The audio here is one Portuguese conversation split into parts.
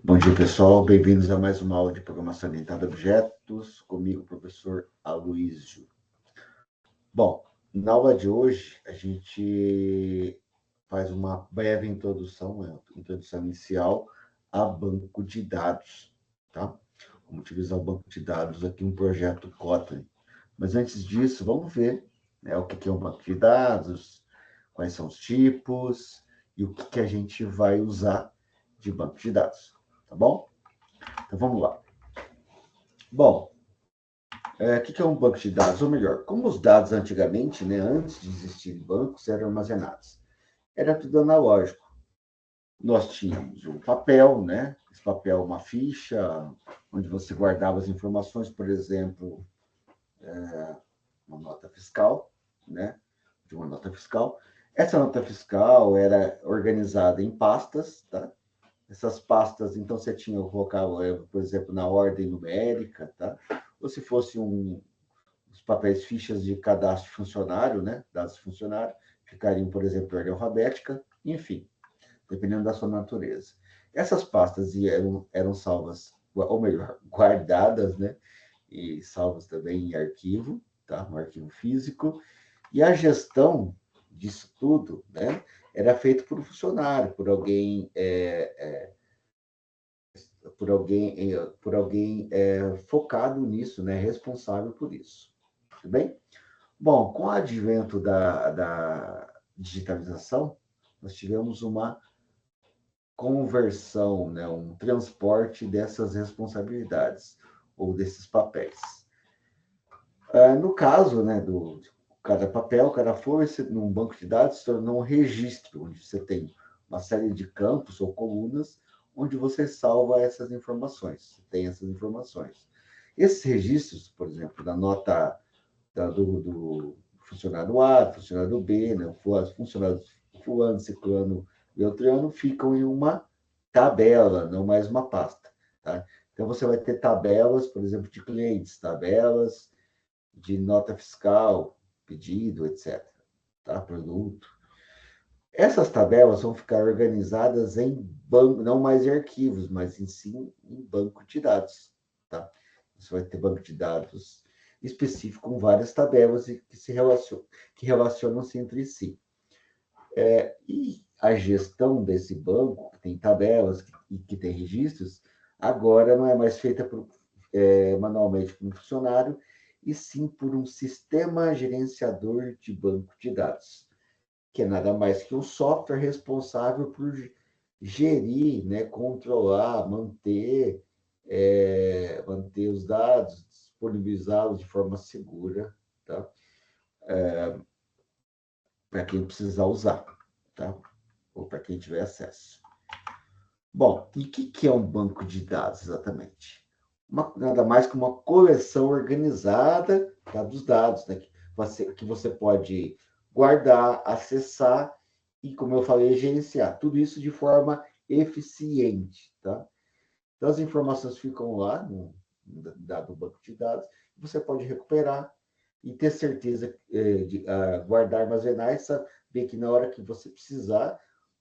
Bom dia, pessoal. Bem-vindos a mais uma aula de programação orientada a objetos, comigo, professor Aloísio. Bom, na aula de hoje, a gente faz uma breve introdução, uma introdução inicial a banco de dados, tá? Como utilizar o banco de dados aqui, um projeto Kotlin. Mas antes disso, vamos ver, né, o que é um banco de dados, quais são os tipos e o que a gente vai usar de banco de dados, tá bom? Então, vamos lá. Bom, o que é um banco de dados? Ou melhor, como os dados antigamente, né, antes de existirem bancos, eram armazenados? Era tudo analógico. Nós tínhamos o papel, né? Esse papel, uma ficha, onde você guardava as informações, por exemplo, uma nota fiscal, né? De uma nota fiscal. Essa nota fiscal era organizada em pastas, tá? Essas pastas, então, você tinha, colocava, por exemplo, na ordem numérica, tá? Ou se fosse os papéis fichas de cadastro de funcionário, né? Dados de funcionário, ficariam, por exemplo, em ordem alfabética, enfim, dependendo da sua natureza. Essas pastas eram salvas, ou melhor, guardadas, né? E salvas também em arquivo, tá? Um arquivo físico. E a gestão disso tudo, né? Era feito por um funcionário, por alguém focado nisso, né? Responsável por isso. Tudo bem? Bom, com o advento da digitalização, nós tivemos uma conversão, né, um transporte dessas responsabilidades ou desses papéis. No caso, né, do cada papel, cada folha, num banco de dados, se tornou um registro, onde você tem uma série de campos ou colunas, onde você salva essas informações, tem essas informações. Esses registros, por exemplo, da nota do funcionário A, do funcionário B, né? Os funcionários fulano, ciclano, beltrano, ficam em uma tabela, não mais uma pasta. Tá? Então, você vai ter tabelas, por exemplo, de clientes, tabelas de nota fiscal, pedido, etc. Tá? Produto. Essas tabelas vão ficar organizadas em banco, não mais em arquivos, mas sim em banco de dados. Tá? Você vai ter banco de dados específico com várias tabelas que relacionam-se entre si. E a gestão desse banco, que tem tabelas e que tem registros, agora não é mais feita manualmente por um funcionário, e sim por um sistema gerenciador de banco de dados, que é nada mais que um software responsável por gerir, né, controlar, manter os dados, disponibilizá-los de forma segura, tá? Para quem precisar usar, tá? Ou para quem tiver acesso. Bom, e o que é um banco de dados exatamente? Nada mais que uma coleção organizada, tá, dos dados, né, que você pode guardar, acessar e, como eu falei, gerenciar. Tudo isso de forma eficiente. Tá? Então, as informações ficam lá no dado banco de dados, você pode recuperar e ter certeza de guardar, armazenar e saber que na hora que você precisar,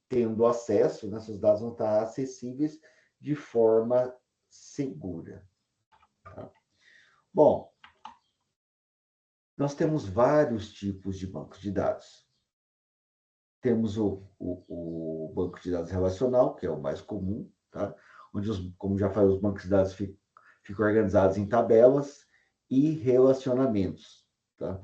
tendo acesso, né, seus dados vão estar acessíveis de forma segura. Tá? Bom, nós temos vários tipos de bancos de dados. Temos o banco de dados relacional, que é o mais comum, tá? Onde, como já falei, os bancos de dados ficam organizados em tabelas e relacionamentos. Tá?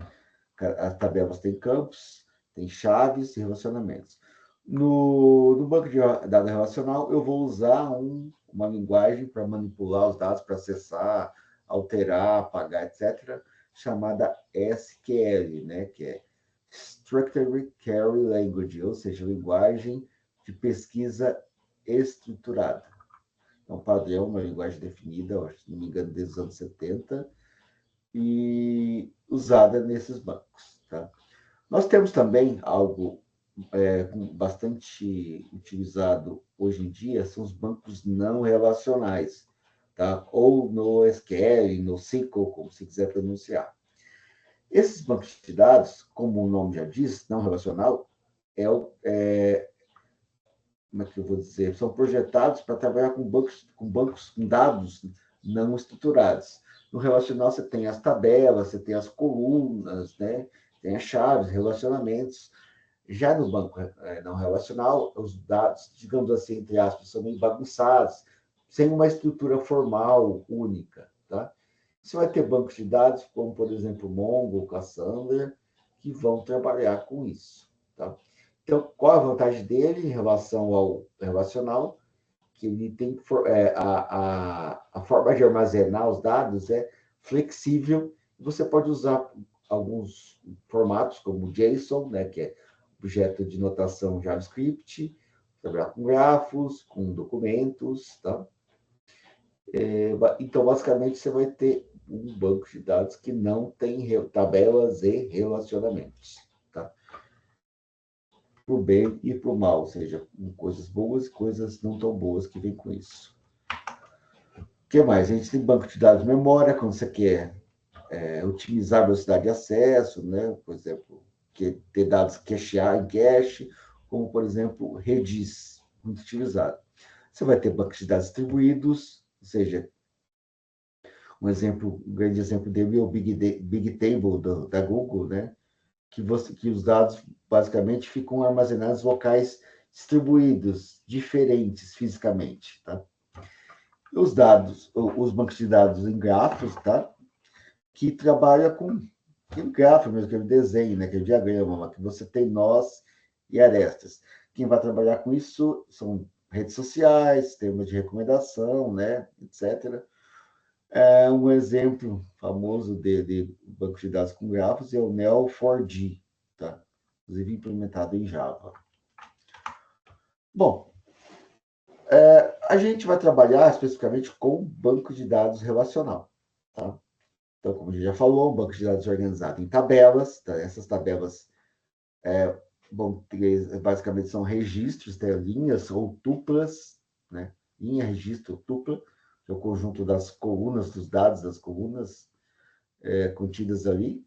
As tabelas têm campos, têm chaves e relacionamentos. No banco de dados relacional, eu vou usar uma linguagem para manipular os dados, para acessar, alterar, apagar, etc., chamada SQL, né? Que é Structured Query Language, ou seja, linguagem de pesquisa estruturada. É um padrão, uma linguagem definida, se não me engano, desde os anos 70, e usada nesses bancos. Tá? Nós temos também algo bastante utilizado hoje em dia, são os bancos não relacionais, tá? Ou no SQL, no SQL, como se quiser pronunciar. Esses bancos de dados, como o nome já diz, não relacional, como é que eu vou dizer? São projetados para trabalhar com dados não estruturados. No relacional, você tem as tabelas, você tem as colunas, né? Tem as chaves, relacionamentos. Já no banco não relacional, os dados, digamos assim, entre aspas, são meio bagunçados, sem uma estrutura formal única, tá? Você vai ter bancos de dados, como, por exemplo, Mongo, Cassandra, que vão trabalhar com isso, tá? Então, qual a vantagem dele em relação ao relacional? Que ele tem a forma de armazenar os dados é flexível. Você pode usar alguns formatos, como o JSON, né, que é objeto de notação JavaScript, trabalhar com grafos, com documentos, tá? Então, basicamente, você vai ter um banco de dados que não tem tabelas e relacionamentos, tá? Para o bem e para o mal, ou seja, coisas boas e coisas não tão boas que vêm com isso. O que mais? A gente tem banco de dados de memória, quando você quer otimizar a velocidade de acesso, né? Por exemplo, ter dados cachear em cache, como, por exemplo, Redis, muito utilizado. Você vai ter bancos de dados distribuídos, ou seja, um grande exemplo dele é o Big Table da Google, né? Que os dados basicamente ficam armazenados em locais distribuídos, diferentes fisicamente, tá? Os bancos de dados em grafos, tá? Que trabalha com aquele gráfico mesmo, aquele desenho, né? Aquele diagrama, que você tem nós e arestas. Quem vai trabalhar com isso são redes sociais, temas de recomendação, né? Etc. Um exemplo famoso de banco de dados com grafos é o Neo4j, tá? Inclusive implementado em Java. Bom, a gente vai trabalhar especificamente com banco de dados relacional, tá? Então, como a gente já falou, um banco de dados organizado em tabelas, tá? Essas tabelas basicamente são registros, linhas ou tuplas, né? Linha, registro, tupla, que é o conjunto das colunas, dos dados das colunas contidas ali.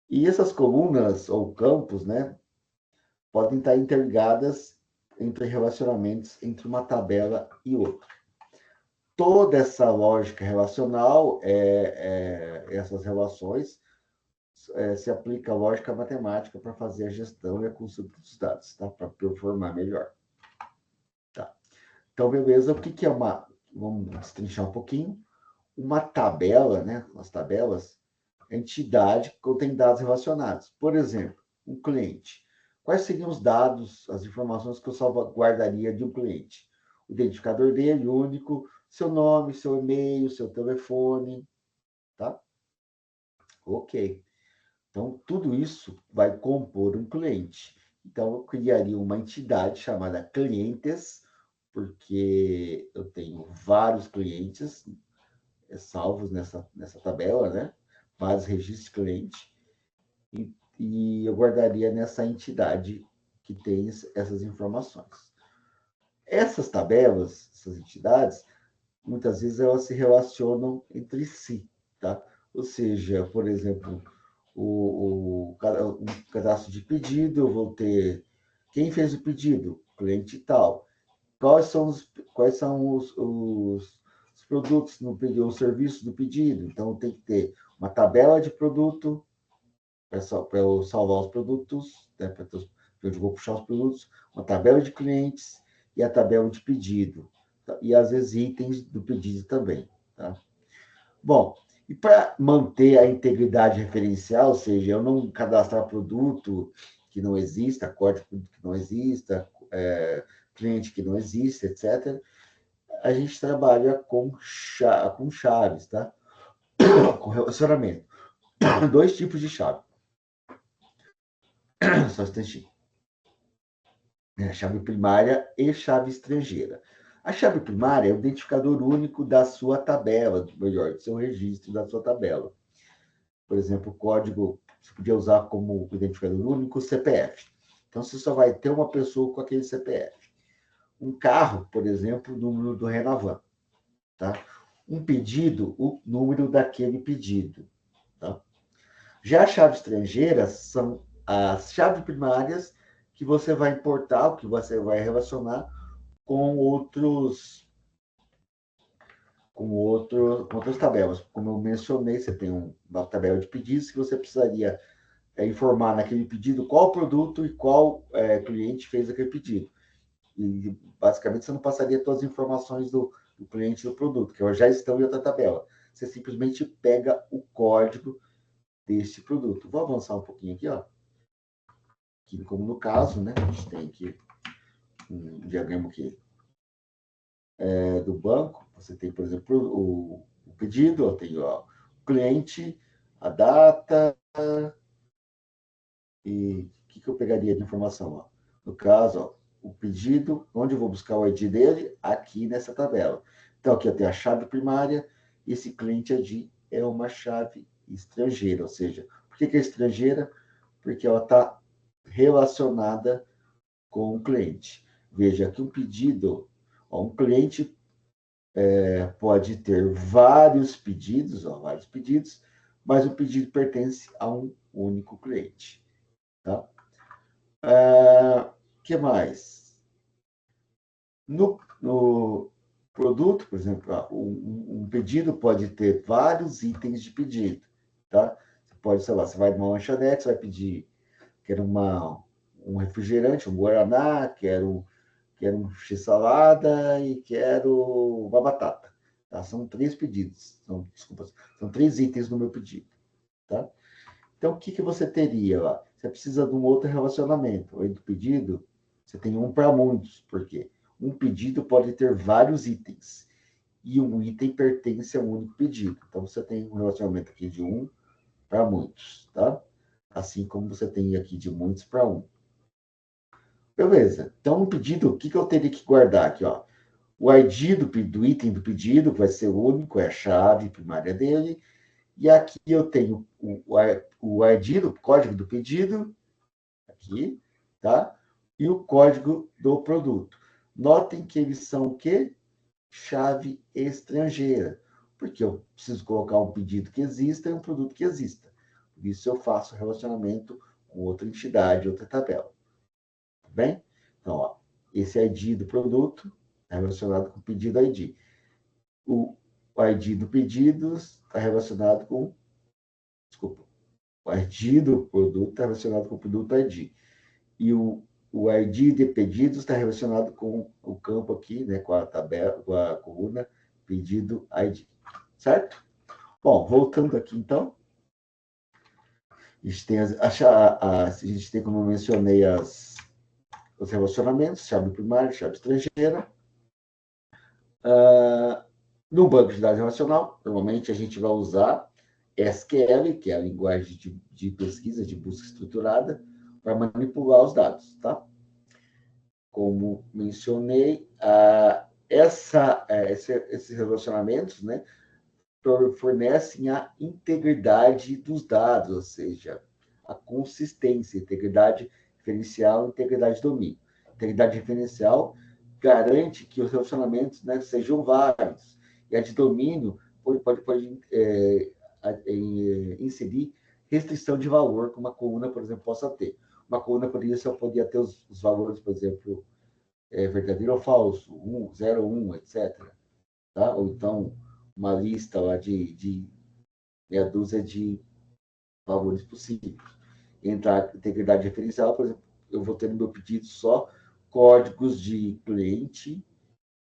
E essas colunas ou campos, né, podem estar interligadas entre relacionamentos entre uma tabela e outra. Toda essa lógica relacional, essas relações, se aplica a lógica matemática para fazer a gestão e a consulta dos dados, tá? Para performar melhor. Tá. Então, beleza. O que é uma... Vamos destrinchar um pouquinho. Uma tabela, né? As tabelas, entidade que contém dados relacionados. Por exemplo, um cliente. Quais seriam os dados, as informações que eu salvaguardaria de um cliente? O identificador dele, único, seu nome, seu e-mail, seu telefone, tá? Ok. Então, tudo isso vai compor um cliente. Então, eu criaria uma entidade chamada clientes, porque eu tenho vários clientes salvos nessa tabela, né? Vários registros de cliente. E eu guardaria nessa entidade que tem essas informações. Essas tabelas, essas entidades, muitas vezes elas se relacionam entre si, tá? Ou seja, por exemplo, o cadastro de pedido, eu vou ter quem fez o pedido, cliente tal. Quais são os produtos no pedido, os serviços do pedido? Então, tem que ter uma tabela de produto para eu salvar os produtos, né, para eu vou puxar os produtos, uma tabela de clientes e a tabela de pedido. Tá? E, às vezes, itens do pedido também. Tá? Bom, e para manter a integridade referencial, ou seja, eu não cadastrar produto que não exista, código que não exista, cliente que não existe, etc., a gente trabalha com chaves, tá? Com relacionamento. Dois tipos de chave. Só um instantinho. Chave primária e chave estrangeira. A chave primária é o identificador único da sua tabela, melhor, do seu registro da sua tabela. Por exemplo, o código você podia usar como identificador único o CPF. Então, você só vai ter uma pessoa com aquele CPF. Um carro, por exemplo, o número do Renavan. Tá? Um pedido, o número daquele pedido. Tá? Já as chaves estrangeiras são as chaves primárias que você vai importar, que você vai relacionar com outras tabelas. Como eu mencionei, você tem uma tabela de pedidos que você precisaria informar naquele pedido qual produto e qual cliente fez aquele pedido. E, basicamente, você não passaria todas as informações do cliente do produto, que já estão em outra tabela. Você simplesmente pega o código desse produto. Vou avançar um pouquinho aqui, ó. Aqui, como no caso, né? A gente tem aqui um diagrama aqui do banco. Você tem, por exemplo, o pedido, eu tenho ó, o cliente, a data, e o que eu pegaria de informação? Ó? No caso, ó, o pedido, onde eu vou buscar o ID dele? Aqui nessa tabela. Então, aqui eu tenho a chave primária, e esse cliente ID é uma chave estrangeira, ou seja, por que é estrangeira? Porque ela está relacionada com o cliente. Veja que um pedido, ó, um cliente pode ter vários pedidos, mas o pedido pertence a um único cliente. Tá? Que mais? No produto, por exemplo, um pedido pode ter vários itens de pedido, tá? Você pode, sei lá, você vai numa lanchonete, você vai pedir, quero um refrigerante, um guaraná, quero um x-salada e quero uma batata. Tá? São 3 pedidos, desculpa, são 3 itens no meu pedido, tá? Então, o que você teria lá? Você precisa de um outro relacionamento. Além do pedido, você tem um para muitos. Por quê? Um pedido pode ter vários itens. E um item pertence a um único pedido. Então, você tem um relacionamento aqui de um para muitos, tá? Assim como você tem aqui de muitos para um. Beleza. Então, um pedido, o que eu teria que guardar aqui? Ó? O ID do item do pedido, que vai ser único, é a chave primária dele. E aqui eu tenho o ID, o código do pedido, aqui, tá? E o código do produto. Notem que eles são o quê? Chave estrangeira, porque eu preciso colocar um pedido que exista e um produto que exista. Por isso eu faço relacionamento com outra entidade, outra tabela. Tá bem? Então, ó, esse ID do produto é relacionado com o pedido ID. O ID do pedido está relacionado com... Desculpa. O ID do produto está relacionado com o produto ID. E o ID de pedidos está relacionado com o campo aqui, né, com a tabela, com a coluna pedido ID. Certo? Bom, voltando aqui então. A gente tem, a gente tem como eu mencionei, os relacionamentos, chave primária, chave estrangeira. No banco de dados relacional, normalmente a gente vai usar SQL, que é a linguagem de pesquisa, de busca estruturada, para manipular os dados, tá? Como mencionei, esses relacionamentos, né, fornecem a integridade dos dados, ou seja, a consistência, integridade referencial, integridade de domínio. Integridade referencial garante que os relacionamentos, né, sejam válidos, e a de domínio pode inserir restrição de valor que uma coluna, por exemplo, possa ter. Uma coluna poderia ter os valores, por exemplo, verdadeiro ou falso, 1, 0, 1, etc. Tá? Ou então, uma lista lá de meia dúzia de valores possíveis. Entre a integridade referencial, por exemplo, eu vou ter no meu pedido só códigos de cliente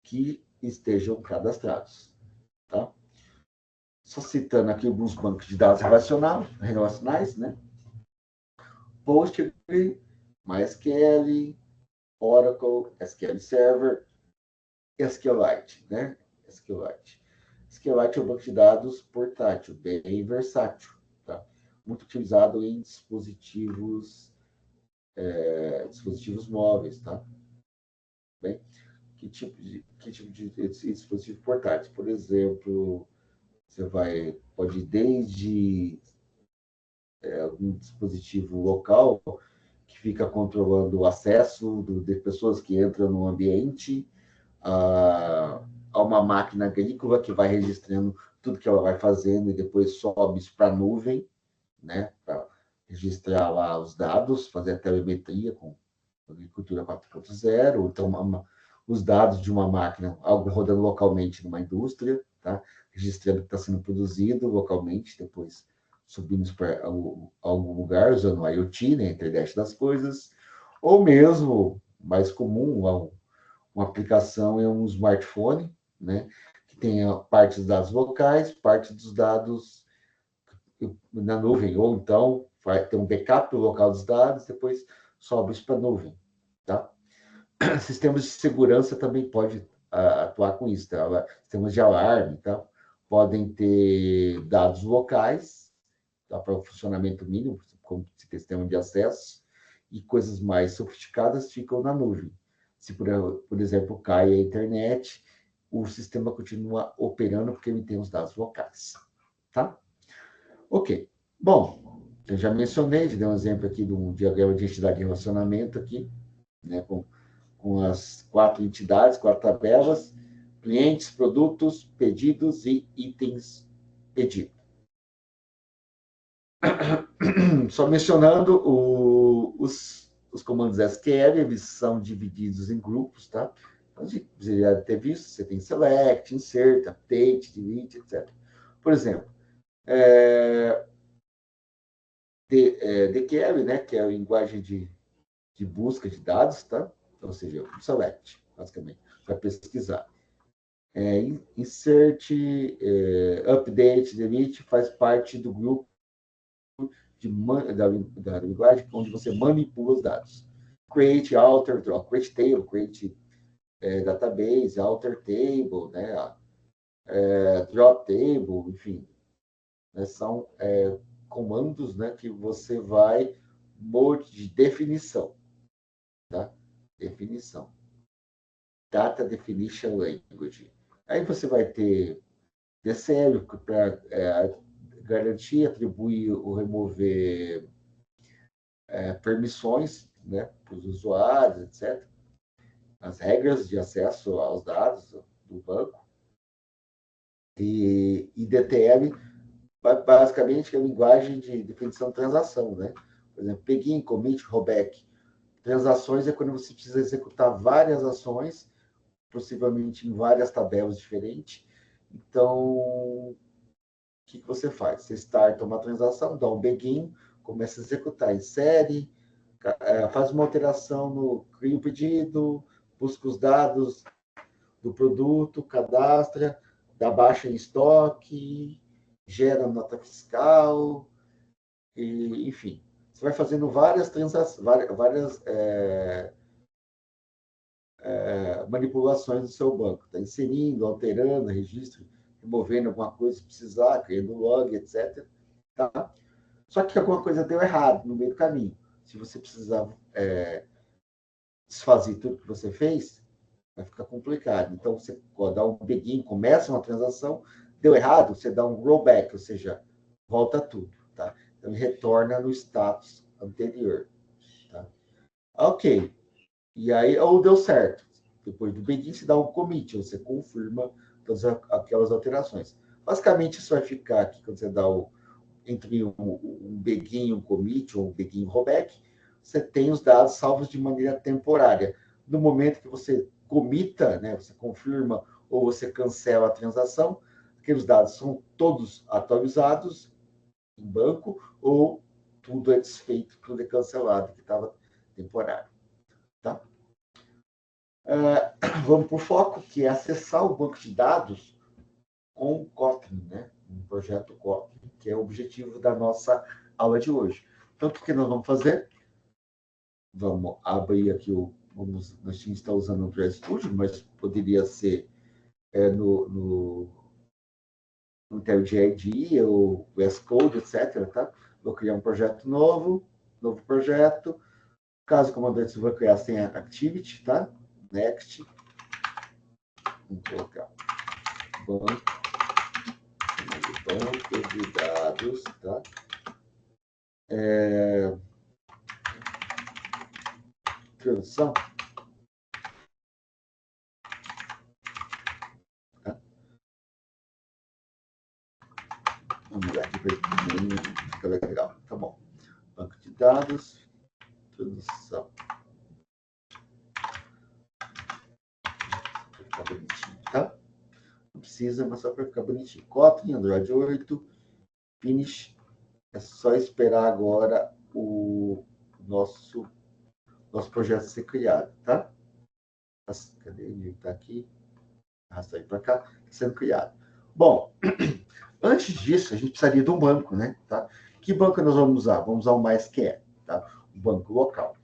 que estejam cadastrados. Tá? Só citando aqui alguns bancos de dados relacionais, né? Postgre, MySQL, Oracle, SQL Server, SQLite, né? SQLite. SQLite é um banco de dados portátil, bem versátil, tá? Muito utilizado em dispositivos móveis, tá? Bem, que tipo de dispositivo portátil? Por exemplo, pode ir desde algum dispositivo local que fica controlando o acesso de pessoas que entram no ambiente, a uma máquina agrícola que vai registrando tudo que ela vai fazendo e depois sobe isso para a nuvem, né, para registrar lá os dados, fazer a telemetria com agricultura 4.0, ou então os dados de uma máquina, algo rodando localmente numa indústria, tá? Registrando o que está sendo produzido localmente, depois subindo isso para algum lugar, usando o IoT, né, a internet das coisas, ou mesmo, mais comum, uma aplicação em um smartphone, né, que tenha parte dos dados locais, parte dos dados na nuvem, ou então vai ter um backup do local dos dados, depois sobe isso para a nuvem, tá? Sistemas de segurança também pode atuar com isso, tá? Sistemas de alarme, tá? Podem ter dados locais, tá? Para o funcionamento mínimo, como sistema de acesso, e coisas mais sofisticadas ficam na nuvem. Se, por exemplo, cai a internet, o sistema continua operando porque ele tem os dados locais, tá? Ok. Bom, eu já mencionei, dei um exemplo aqui de um diagrama de entidade de relacionamento aqui, né, com as 4 entidades, 4 tabelas, clientes, produtos, pedidos e itens pedidos. Só mencionando os comandos SQL, eles são divididos em grupos, tá? Então, você já deve ter visto, você tem select, insert, update, delete, etc. Por exemplo, DQL, né, que é a linguagem de busca de dados, tá? Então, ou seja, o select, basicamente, para pesquisar. Insert, update, delete faz parte do grupo da linguagem onde você manipula os dados. Create, alter, drop, create table, create database, alter table, né? Drop table, enfim, né? São comandos, né, que você vai de definição, tá? Definição. Data Definition Language. Aí você vai ter DCL para garantir, atribuir ou remover permissões, né, para os usuários, etc. As regras de acesso aos dados do banco. E DTL, basicamente, é a linguagem de definição de transação, né? Por exemplo, begin, commit, rollback. Transações é quando você precisa executar várias ações, possivelmente em várias tabelas diferentes. Então, o que você faz? Você starta uma transação, dá um begin, começa a executar, insere, faz uma alteração cria um pedido, busca os dados do produto, cadastra, dá baixa em estoque, gera nota fiscal, enfim. Você vai fazendo várias transações, várias manipulações do seu banco. Está inserindo, alterando, registro, removendo alguma coisa se precisar, criando log, etc. Tá? Só que alguma coisa deu errado no meio do caminho. Se você precisar desfazer tudo que você fez, vai ficar complicado. Então, você dá um begin, começa uma transação, deu errado, você dá um rollback, ou seja, volta tudo. Tá? Então, ele retorna no status anterior. Tá? Ok. E aí, ou deu certo. Depois do begin, se dá um commit, você confirma todas aquelas alterações. Basicamente, isso vai ficar aqui, quando você dá entre um begin, um commit, ou um begin e um rollback, você tem os dados salvos de maneira temporária. No momento que você comita, né, você confirma ou você cancela a transação, aqueles dados são todos atualizados em banco ou tudo é desfeito, tudo é cancelado, que estava temporário. Tá? Vamos para o foco, que é acessar o banco de dados com o Kotlin, né? Um projeto Kotlin, que é o objetivo da nossa aula de hoje. Então, o que nós vamos fazer? Vamos abrir aqui nós tínhamos estar usando o Visual Studio, mas poderia ser no IntelliJ ou VS Code, etc. Tá? Vou criar um projeto novo projeto. Caso o comandante vai criar sem activity, tá? Next. Vamos colocar banco de dados, tá? Introdução. Tá? Vamos ver aqui para ficar legal. Tá bom. Banco de dados, introdução. ficar bonitinho, tá? Não precisa, mas só para ficar bonitinho. Kotlin, Android 8, finish. É só esperar agora o nosso projeto ser criado, tá? Cadê ele? Está aqui. Arrasta aí para cá. Está sendo criado. Bom, antes disso, a gente precisaria de um banco, né? Tá? Que banco nós vamos usar? Vamos usar o MySQL, tá? O banco local.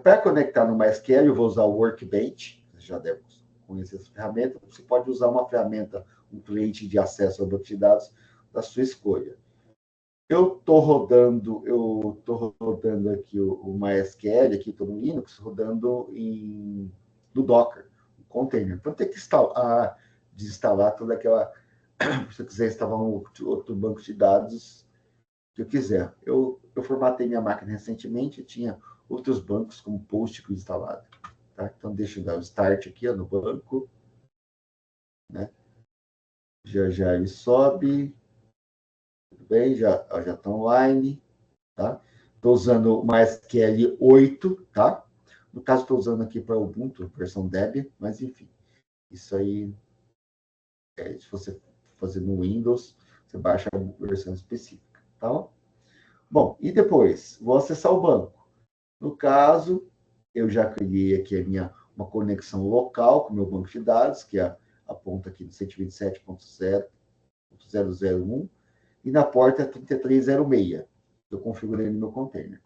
Para conectar no MySQL, eu vou usar o Workbench. Você já deve conhecer essa ferramenta. Você pode usar uma ferramenta, um cliente de acesso ao banco de dados da sua escolha. Eu estou rodando aqui o MySQL, aqui estou no Linux, rodando no Docker, no container. Então, tem que desinstalar toda aquela... Se eu quiser instalar um outro banco de dados que eu quiser. Eu formatei minha máquina recentemente, eu tinha outros bancos como Postgre instalado. Tá? Então, deixa eu dar o start aqui ó, no banco. Né? Já ele sobe. Tudo bem, já está online. Tá? Estou usando o MySQL 8, tá? No caso, estou usando aqui para Ubuntu, versão Debian, mas enfim. Isso aí, se você fazer no Windows, você baixa a versão específica, tá? Bom, e depois, vou acessar o banco. No caso, eu já criei aqui uma conexão local com o meu banco de dados, que é a ponta aqui do 127.0.001, e na porta 3306. Eu configurei no meu container.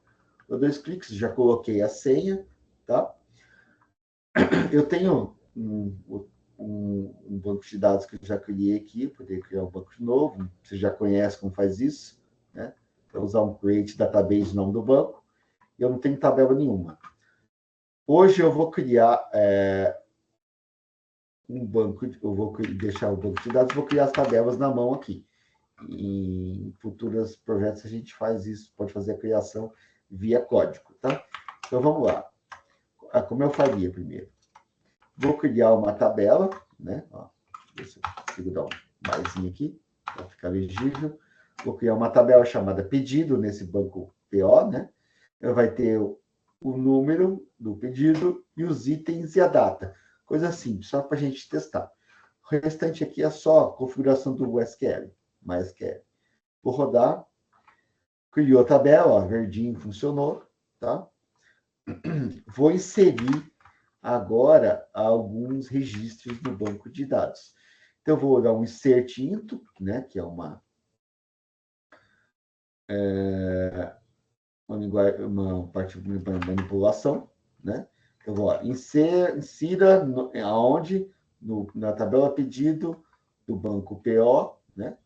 Eu dou 2 cliques, já coloquei a senha, tá? Eu tenho um banco de dados que eu já criei aqui, poderia criar um banco de novo, você já conhece como faz isso, né? Para usar um create database no nome do banco, e eu não tenho tabela nenhuma. Hoje eu vou criar um banco, eu vou deixar o banco de dados, vou criar as tabelas na mão aqui. Em futuros projetos a gente faz isso, pode fazer a criação via código, tá? Então vamos lá. Como eu faria primeiro? Vou criar uma tabela, né? Ó, deixa eu consigo dar um maisinho aqui, para ficar legível. Vou criar uma tabela chamada pedido nesse banco PO, né? Vai ter o número do pedido e os itens e a data. Coisa simples, só para a gente testar. O restante aqui é só configuração do SQL, MySQL. Vou rodar. Criou a tabela, ó, verdinho funcionou, tá? Vou inserir agora alguns registros no banco de dados. Então, eu vou dar um insert into, né, que é uma parte de manipulação, né? Eu vou insira aonde na tabela pedido do banco PO, né?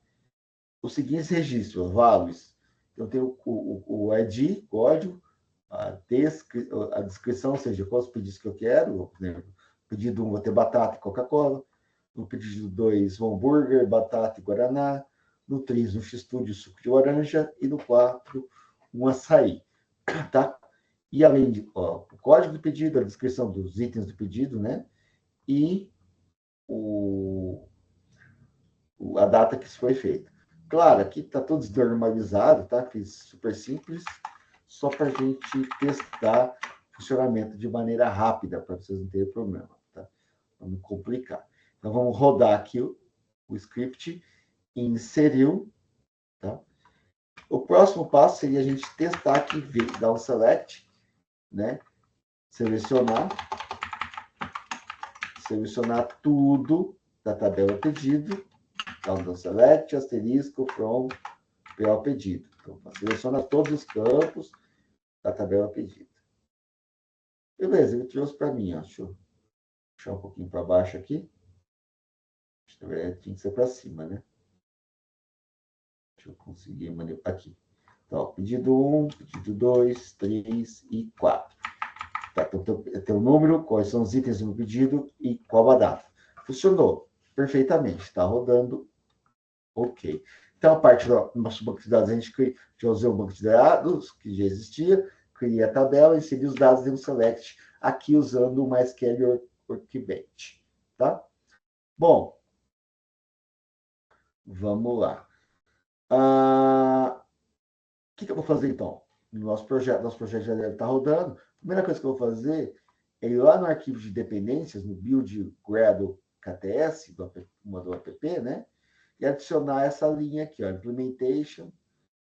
Os seguintes registros, values. Eu tenho o ID, código, a descrição, ou seja, quais os pedidos que eu quero. Por exemplo, pedido 1, vou ter batata e Coca-Cola. No pedido 2, um hambúrguer, batata e guaraná. No 3, um x-tudo, suco de laranja. E no 4, um açaí. Tá? E além de o código do pedido, a descrição dos itens do pedido, né? E a data que isso foi feito. Claro, aqui está tudo desnormalizado, tá? Fiz super simples, só para a gente testar o funcionamento de maneira rápida, para vocês não terem problema, tá? Vamos complicar. Então, vamos rodar aqui o script, inseriu, tá? O próximo passo seria a gente testar aqui, dar um select, né? Selecionar tudo da tabela pedido, então, select, asterisco, from, PO pedido. Então, seleciona todos os campos da tabela pedido. Beleza, ele trouxe para mim, ó. Deixa eu puxar um pouquinho para baixo aqui. Tinha que ser para cima, né? Deixa eu conseguir manipular aqui. Então, pedido 1, pedido 2, 3 e 4. Tá, então, tem o número, quais são os itens do pedido e qual a data. Funcionou perfeitamente, está rodando. Ok. Então, a parte do nosso banco de dados, a gente já usou o banco de dados, que já existia, criei a tabela, inseri os dados dentro do select, aqui usando o MySQL Workbench. Tá? Bom, vamos lá. O que eu vou fazer, então? Nosso projeto já deve estar rodando. A primeira coisa que eu vou fazer é ir lá no arquivo de dependências, no build Gradle KTS, do app, né? E adicionar essa linha aqui, ó, implementation,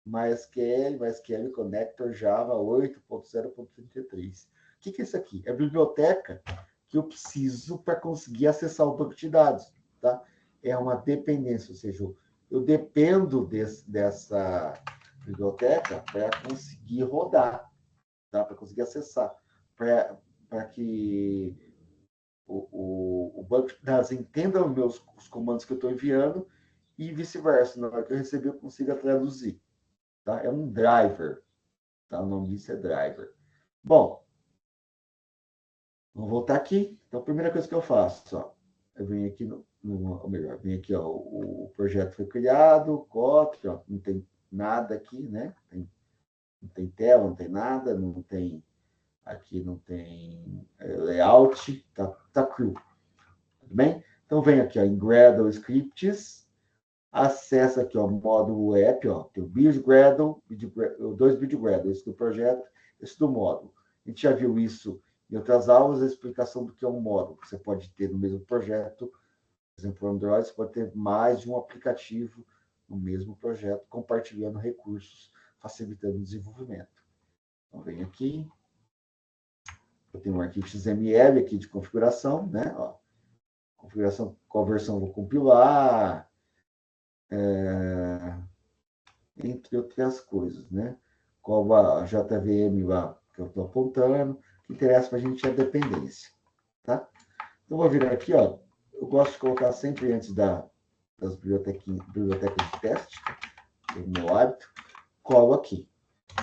MySQL Connector Java 8.0.33. O que é isso aqui? É a biblioteca que eu preciso para conseguir acessar o banco de dados, tá? É uma dependência, ou seja, eu dependo dessa biblioteca para conseguir rodar, tá? Para conseguir acessar, para que o banco de dados entenda os comandos que eu estou enviando e vice-versa. Na hora que eu receber, eu consiga traduzir. Tá? É um driver. Tá? O nome disso é driver. Bom, vamos voltar aqui. Então, a primeira coisa que eu faço, ó, eu venho aqui ou melhor, venho aqui, ó, o projeto foi criado, Kotlin, ó, não tem nada aqui, né? Não tem tela, não tem nada, não tem aqui, não tem layout, tá cru. Tudo bem? Então, venho aqui, ó, em Gradle Scripts, acessa aqui, ó, módulo app, ó, tem o build Gradle, dois build Gradle, esse do projeto, esse do módulo. A gente já viu isso em outras aulas, a explicação do que é um módulo. Você pode ter no mesmo projeto, por exemplo, o Android, você pode ter mais de um aplicativo no mesmo projeto, compartilhando recursos, facilitando o desenvolvimento. Então, vem aqui, eu tenho um arquivo XML aqui de configuração, né? Ó, configuração, qual versão vou compilar, entre outras coisas, né? Qual a JVM lá que eu estou apontando, o que interessa para a gente é a dependência, tá? Então, vou virar aqui, ó. Eu gosto de colocar sempre antes das bibliotecas de teste, o meu hábito, colo aqui.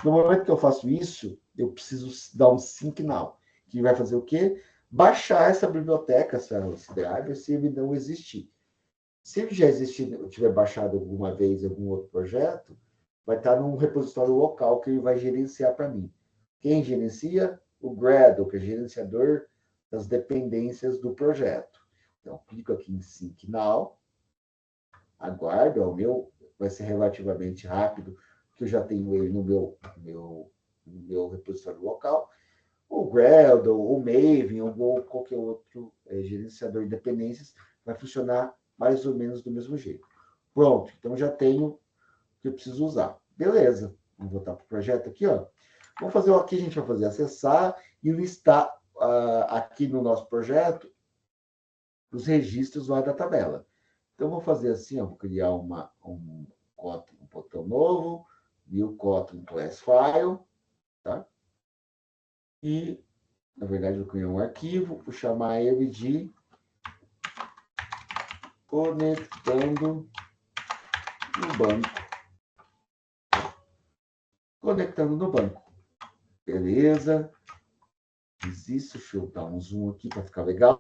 No momento que eu faço isso, eu preciso dar um sync now, que vai fazer o quê? Baixar essa biblioteca, esse driver, se ele não existir. Se ele já existir, eu tiver baixado alguma vez algum outro projeto, vai estar num repositório local que ele vai gerenciar para mim. Quem gerencia? O Gradle, que é gerenciador das dependências do projeto. Então, clico aqui em Sync Now, aguardo, o meu vai ser relativamente rápido, porque eu já tenho ele no meu repositório local. O Gradle, o Maven, ou qualquer outro gerenciador de dependências vai funcionar mais ou menos do mesmo jeito. Pronto, então já tenho o que eu preciso usar. Beleza, vamos voltar para o projeto aqui, ó. Vamos fazer o que a gente vai fazer? Acessar e listar aqui no nosso projeto os registros lá da tabela. Então, vou fazer assim, ó, vou criar um botão novo, new Kotlin class file, tá? E, na verdade, eu vou criar um arquivo, vou chamar ele de conectando no banco. Conectando no banco. Beleza. Fiz isso, deixa eu dar um zoom aqui para ficar legal.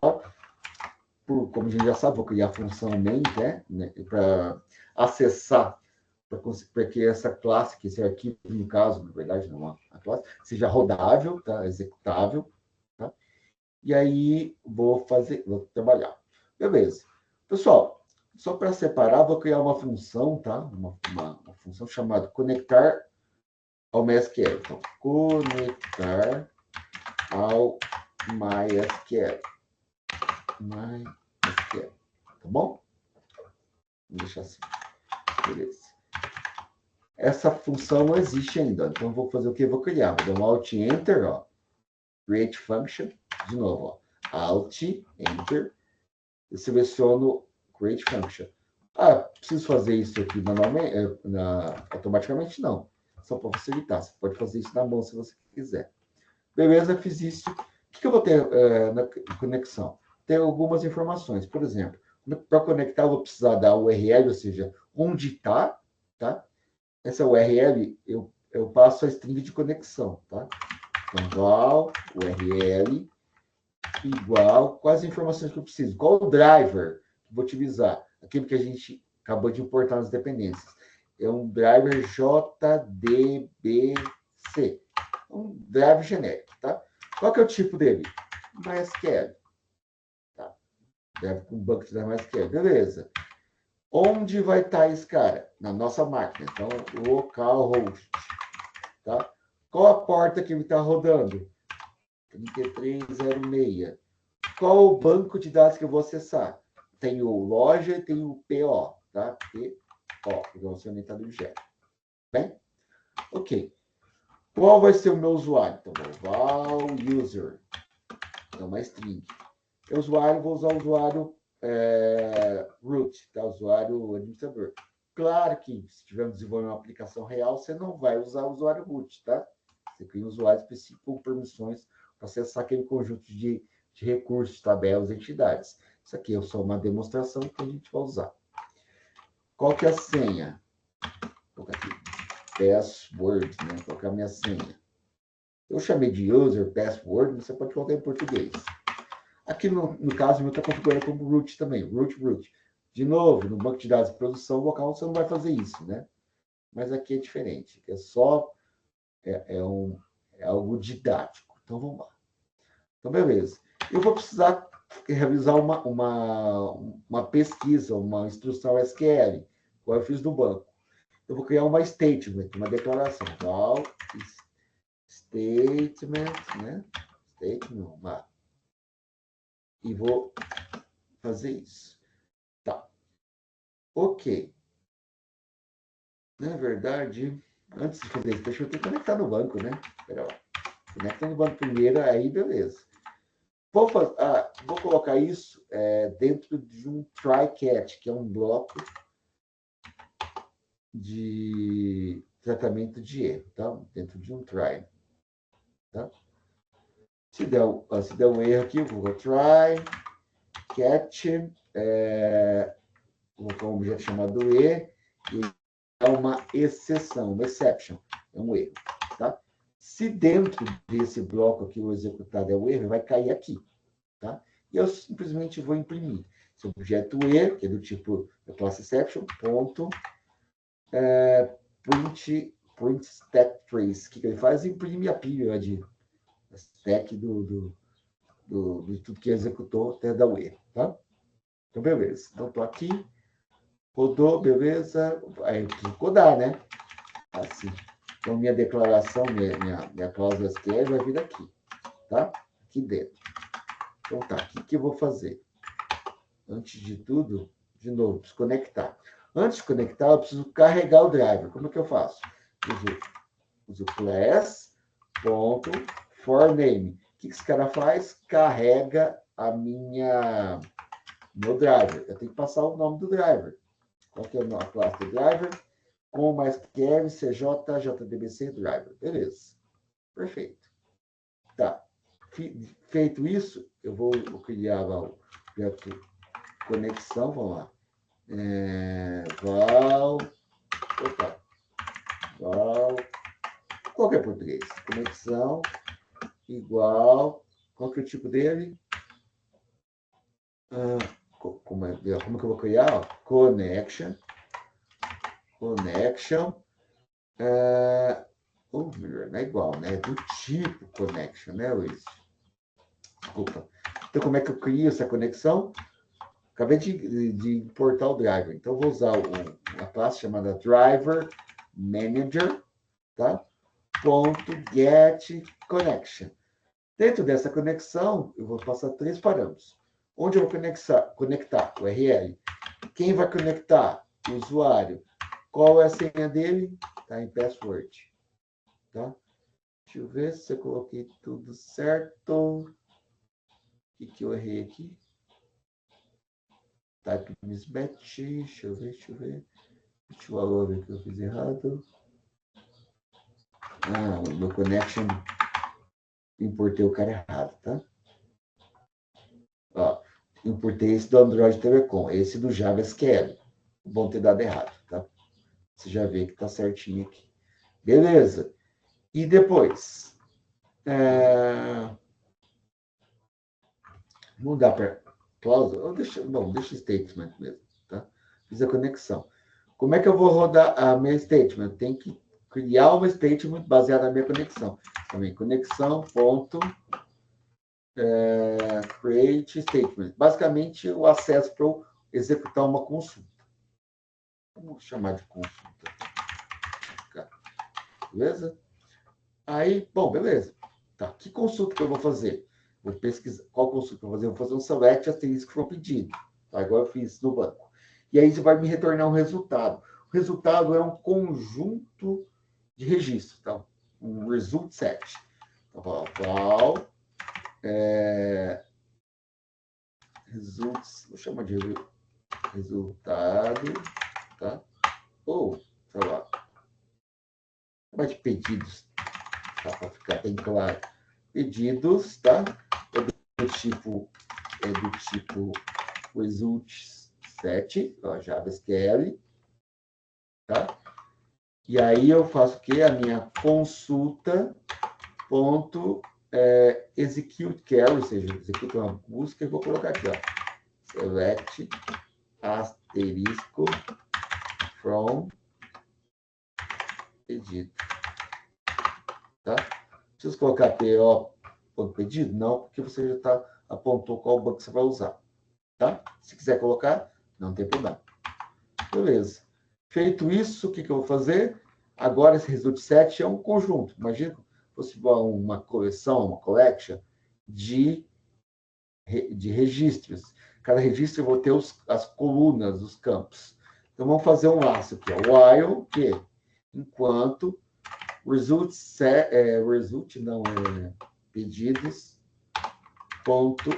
Como a gente já sabe, vou criar a função main, né, para acessar, para que essa classe, que esse arquivo, no caso, na verdade, não a classe, seja rodável, tá, executável, tá? E aí vou trabalhar. Beleza. Pessoal, só para separar, vou criar uma função, tá? Uma função chamada conectar ao MySQL. Então, conectar ao MySQL. MySQL. Tá bom? Vou deixar assim. Beleza. Essa função não existe ainda. Então, vou fazer o quê? Vou criar. Vou dar um Alt Enter, ó. Create Function. De novo, ó. Alt Enter. Eu seleciono Create Function. Preciso fazer isso aqui automaticamente? Não. Só para facilitar. Você pode fazer isso na mão se você quiser. Beleza, fiz isso. O que eu vou ter na conexão? Tem algumas informações. Por exemplo, para conectar, eu vou precisar da URL, ou seja, onde está, tá? Essa URL, eu passo a string de conexão, tá? Então, val, URL, igual, quais informações que eu preciso? Qual o driver que vou utilizar? Aquilo que a gente acabou de importar nas dependências. É um driver JDBC. Um driver genérico, tá? Qual que é o tipo dele? MySQL. Tá? Deve com banco de MySQL. Beleza. Onde vai estar esse cara? Na nossa máquina. Então, localhost. Tá? Qual a porta que ele está rodando? 3306. Qual o banco de dados que eu vou acessar? Tem o loja e tem o PO, tá? PO, relacionamento de objeto. Bem? Ok. Qual vai ser o meu usuário? Então, val user. É uma string. O usuário, vou usar o usuário root, tá? Usuário administrador. Claro que, se estivermos desenvolvendo uma aplicação real, você não vai usar o usuário root, tá? Você cria um usuário específico com permissões para acessar aquele conjunto de recursos, tabelas, entidades. Isso aqui é só uma demonstração que a gente vai usar. Qual que é a senha? Vou colocar aqui, password, né? Vou colocar a minha senha. Eu chamei de user, password, mas você pode colocar em português. Aqui, no caso, está configurado como root também, root. De novo, no banco de dados de produção local, você não vai fazer isso, né? Mas aqui é diferente, é só é algo didático. Então, vamos lá. Então, beleza. Eu vou precisar realizar uma pesquisa, uma instrução SQL, igual eu fiz no banco. Eu vou criar uma statement, uma declaração. Val statement, né? Statement, e vou fazer isso. Tá. Ok. Na verdade, antes de fazer isso, deixa eu ter que conectar no banco, né? Espera lá. Conecta no banco primeiro, aí beleza. Vou colocar isso dentro de um try-catch, que é um bloco de tratamento de erro, tá? Dentro de um try. Tá? Se der um erro aqui, eu vou try, catch, vou colocar um objeto chamado e é uma exceção, uma exception, é um erro. Tá? Se dentro desse bloco aqui o executado é o erro, vai cair aqui. Tá? E eu simplesmente vou imprimir. Esse objeto E, que é do tipo da classe exception, ponto, print stack trace. O que ele faz? Imprime a period, a stack de tudo que executou até dar o erro. Tá? Então, beleza. Então, estou aqui, rodou, beleza. Aí, preciso codar, né? Assim. Então, minha declaração, minha cláusula SQL vai vir aqui. Tá? Aqui dentro. Então, tá. O que eu vou fazer? Antes de tudo, de novo, preciso conectar. Antes de conectar, eu preciso carregar o driver. Como é que eu faço? Uso class.forName. O que esse cara faz? Carrega meu driver. Eu tenho que passar o nome do driver. Qual que é a classe do driver? Com mais quer CJ, JDBC driver. Beleza. Perfeito. Tá. Feito isso, eu vou criar lá o objeto conexão. Vamos lá. Val. Opa. Val. Qual que é português? Conexão igual. Qual que é o tipo dele? Como é que eu vou criar? Connection. Melhor, não é igual, né? É do tipo connection, né, Luiz? Desculpa. Então, como é que eu crio essa conexão? Acabei de importar o driver. Então, vou usar uma classe chamada driver manager, tá? .get connection. Dentro dessa conexão, eu vou passar 3 parâmetros. Onde eu vou conectar? O URL. Quem vai conectar? O usuário. Qual é a senha dele? Está em password. Tá? Deixa eu ver se eu coloquei tudo certo. O que eu errei aqui? Type mismatch. Deixa eu ver. Deixa eu ver o que eu fiz errado. O meu connection. Importei o cara errado, tá? Ó, importei esse do Android Telecom, esse do Java SQL. Bom ter dado errado, tá? Você já vê que tá certinho aqui. Beleza. E depois? Mudar para cláusula. Deixa statement mesmo, tá? Fiz a conexão. Como é que eu vou rodar a minha statement? Tem que criar uma statement baseada na minha conexão. Também conexão, ponto, create statement. Basicamente, o acesso para eu executar uma consulta. Vamos chamar de consulta. Beleza? Aí, bom, beleza. Tá, que consulta que eu vou fazer? Vou pesquisar. Qual consulta que eu vou fazer? Eu vou fazer um select asterisco from pedido. Tá? Igual eu fiz no banco. E aí você vai me retornar um resultado. O resultado é um conjunto de registros. Tá? Um result set. Então, val, results, vou chamar de resultado, tá? Ou, sei lá, chamar de pedidos, tá? Para ficar bem claro. Pedidos, tá? É do tipo results set, ó, JavaScript, tá? E aí eu faço o quê? A minha consulta ponto execute query, ou seja, executa uma busca e vou colocar aqui, ó, select asterisco from pedido, tá? Preciso colocar PO ponto pedido? Não, porque você já apontou qual banco você vai usar, tá? Se quiser colocar, não tem problema. Beleza. Feito isso, o que eu vou fazer? Agora, esse result set é um conjunto. Imagina se fosse uma coleção, uma collection de registros. Cada registro eu vou ter as colunas, os campos. Então, vamos fazer um laço aqui. While, que enquanto pedidos, ponto,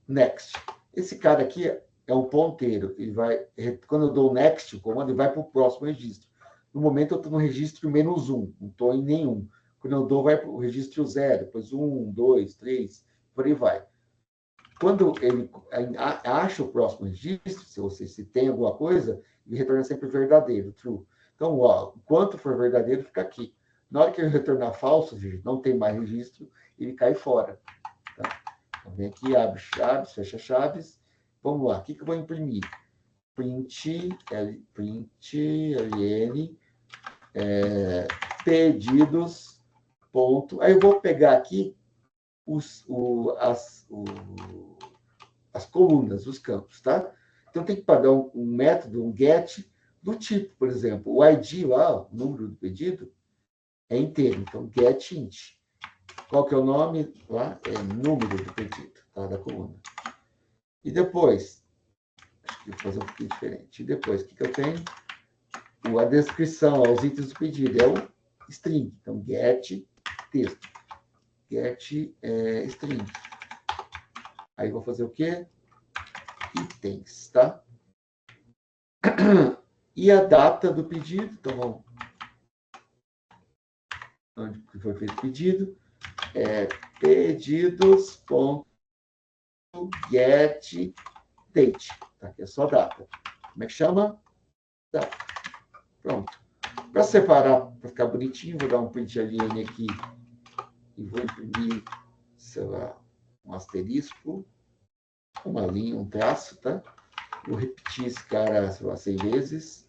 next. Esse cara aqui é um ponteiro. Ele vai, quando eu dou o next, o comando, ele vai para o próximo registro. No momento, eu estou no registro -1, não estou em nenhum. Quando eu dou, vai para o registro 0, depois 1, 2, 3, por aí vai. Quando ele acha o próximo registro, se tem alguma coisa, ele retorna sempre verdadeiro, true. Então, ó, enquanto for verdadeiro, fica aqui. Na hora que ele retornar falso, não tem mais registro, ele cai fora. Tá? Então, vem aqui, abre chaves, fecha chaves. Vamos lá, o que eu vou imprimir? Print ln, pedidos, ponto. Aí eu vou pegar aqui as colunas, os campos, tá? Então tem que pagar um método, um get, do tipo, por exemplo, o ID lá, o número do pedido, é inteiro. Então, get int. Qual que é o nome lá? É número do pedido, tá? Da coluna. E depois, acho que vou fazer um pouquinho diferente. E depois, o que eu tenho? A descrição, os itens do pedido, é o string. Então, get texto. Get string. Aí vou fazer o quê? Itens, tá? E a data do pedido, então, onde foi feito o pedido, pedidos.getDate, tá? Que é só data. Como é que chama? Data. Pronto. Para separar, para ficar bonitinho, vou dar um print ln aqui e vou imprimir, sei lá, um asterisco, uma linha, um traço, tá? Vou repetir esse cara, sei lá, 100 vezes,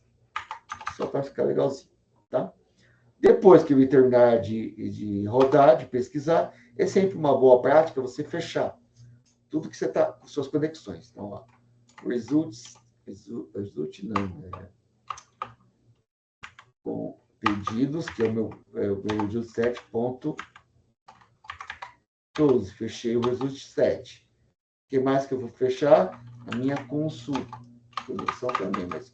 só para ficar legalzinho, tá? Depois que eu terminar de rodar, de pesquisar, é sempre uma boa prática você fechar tudo que você está com suas conexões. Então, ó, result não, com pedidos, que é o meu result set ponto 12. Fechei o result set. O que mais que eu vou fechar? A minha consulta. Conexão também, mas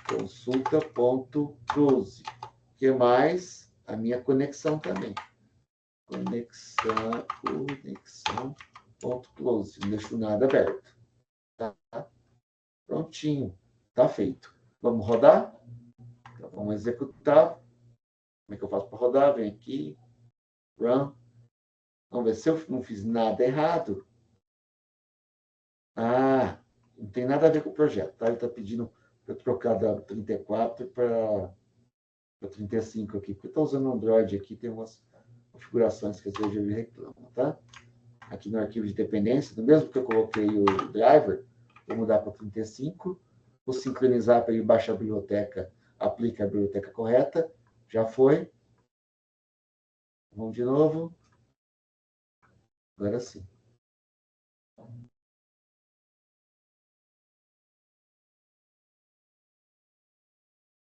consulta ponto 12. O que mais? A minha conexão também. Conexão ponto close. Não deixo nada aberto. Tá? Prontinho. Tá feito. Vamos rodar? Então, vamos executar. Como é que eu faço para rodar? Vem aqui. Run. Vamos ver se eu não fiz nada errado. Ah, não tem nada a ver com o projeto. Tá? Ele está pedindo para eu trocar da 34 para 35 aqui. Porque eu estou usando Android aqui, tem umas configurações que às vezes ele reclama, tá? Aqui no arquivo de dependência, do mesmo que eu coloquei o driver, vou mudar para 35, vou sincronizar para ele baixar a biblioteca, aplica a biblioteca correta, já foi. Vamos de novo. Agora sim.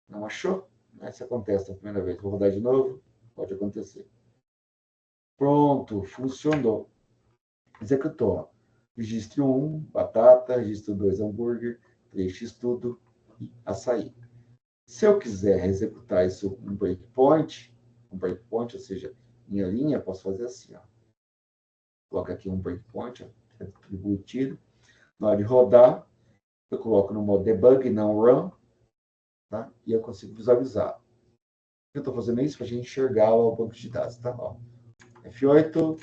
Não achou? Isso acontece a primeira vez. Vou rodar de novo, pode acontecer. Pronto, funcionou. Executou. Registro 1, batata. Registro 2, hambúrguer. 3, x-tudo e açaí. Se eu quiser executar isso um breakpoint, ou seja, minha linha, posso fazer assim, ó. Coloca aqui um breakpoint, ó, embutido. Na hora de rodar, eu coloco no modo debug, não run, tá? E eu consigo visualizar. Eu estou fazendo isso para a gente enxergar o banco de dados, tá? Ó, F8,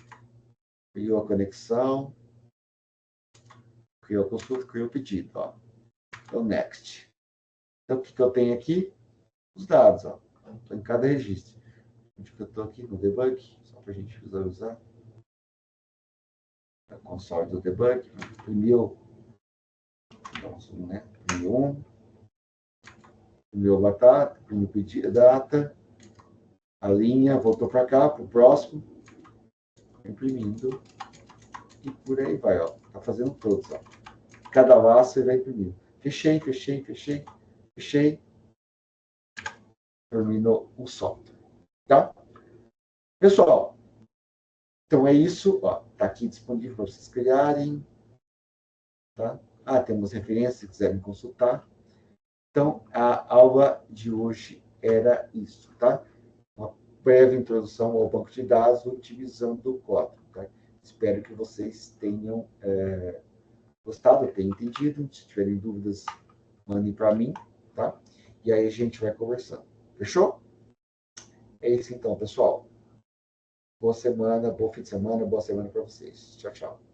criou a conexão, criou a consulta, criou o pedido, ó. Então, next. Então, o que eu tenho aqui? Os dados, ó. Estou em cada registro. Onde que eu estou aqui? No debug, só para a gente visualizar. A console do debug, imprimiu, então, né? Imprimiu 1, imprimiu a batata, imprimiu pedido, data, a linha, voltou para cá, para o próximo, imprimindo, e por aí vai, ó. Tá fazendo todos, ó. Cada laço ele vai imprimindo. Fechei, fechei, fechei, fechei. Terminou o software, tá? Pessoal, então é isso, ó. Tá aqui disponível para vocês criarem, tá? Ah, temos referências se quiserem consultar. Então, a aula de hoje era isso, tá? Uma breve introdução ao banco de dados utilizando o código, tá? Espero que vocês tenham gostado, tenham entendido. Se tiverem dúvidas, mandem para mim, tá? E aí a gente vai conversando. Fechou? É isso então, pessoal. Boa semana, bom fim de semana, boa semana para vocês. Tchau, tchau.